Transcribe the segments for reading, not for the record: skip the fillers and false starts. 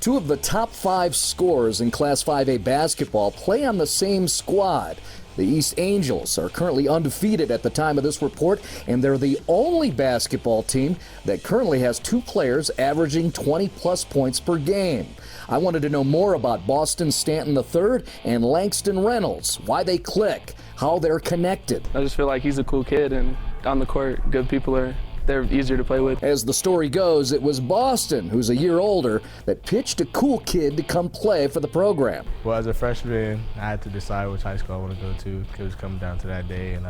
Two of the top 5 scorers in Class 5A basketball play on the same squad. The East Angels are currently undefeated at the time of this report, and they're the only basketball team that currently has 2 players averaging 20-plus points per game. I wanted to know more about Boston Stanton III and Langston Reynolds, why they click, how they're connected. I just feel like he's a cool kid, and on the court, good people they're easier to play with. As the story goes, it was Boston, who's a year older, that pitched a cool kid to come play for the program. Well, as a freshman, I had to decide which high school I want to go to because it was coming down to that day. And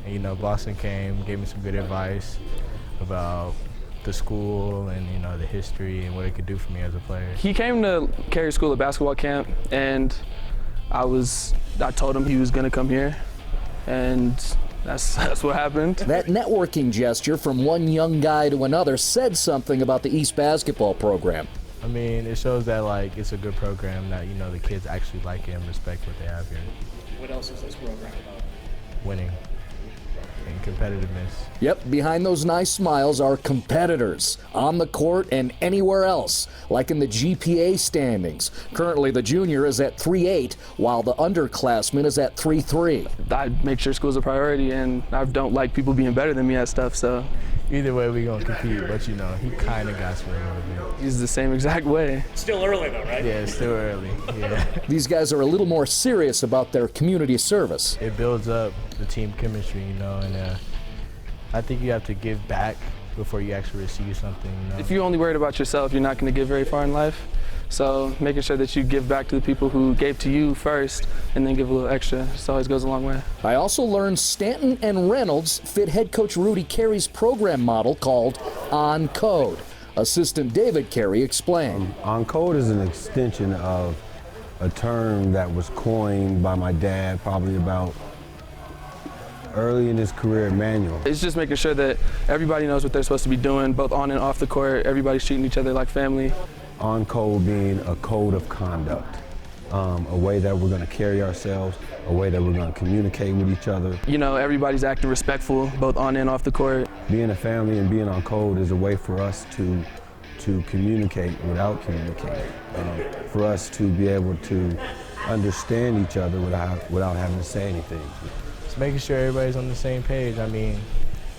you know, Boston came, gave me some good advice about the school and, you know, the history and what it could do for me as a player. He came to Cary School at basketball camp, and I told him he was going to come here, and that's what happened. That networking gesture from one young guy to another said something about the East basketball program. I mean, it shows that, like, it's a good program, that, you know, the kids actually like it and respect what they have here. What else is this program about? Winning and competitiveness. Yep, behind those nice smiles are competitors, on the court and anywhere else, like in the GPA standings. Currently, the junior is at 3.8, while the underclassman is at 3.3. I make sure school's a priority, and I don't like people being better than me at stuff, so. Either way, we're going to compete, but, you know, he kind of got me a little bit. He's the same exact way. Still early, though, right? Yeah, it's still early, yeah. These guys are a little more serious about their community service. It builds up the team chemistry, you know, and I think you have to give back before you actually receive something, you know. If you're only worried about yourself, you're not going to get very far in life. So making sure that you give back to the people who gave to you first and then give a little extra, just always goes a long way. I also learned Stanton and Reynolds fit head coach Rudy Carey's program model called On Code. Assistant David Carey explained. On Code is an extension of a term that was coined by my dad probably about early in his career at Manual. It's just making sure that everybody knows what they're supposed to be doing, both on and off the court. Everybody's treating each other like family. On Code being a code of conduct, a way that we're going to carry ourselves, a way that we're going to communicate with each other. You know, everybody's acting respectful, both on and off the court. Being a family and being on code is a way for us to communicate without communicating, for us to be able to understand each other without having to say anything. Just making sure everybody's on the same page. I mean,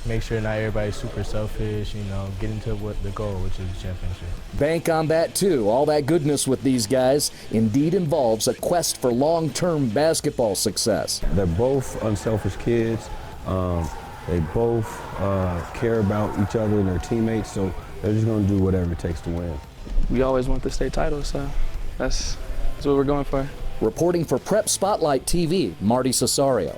make sure not everybody's super selfish, you know, get into the goal, which is the championship. Bank on that, too. All that goodness with these guys indeed involves a quest for long-term basketball success. They're both unselfish kids. They both care about each other and their teammates, so they're just going to do whatever it takes to win. We always want the state title, so that's what we're going for. Reporting for Prep Spotlight TV, Marty Cesario.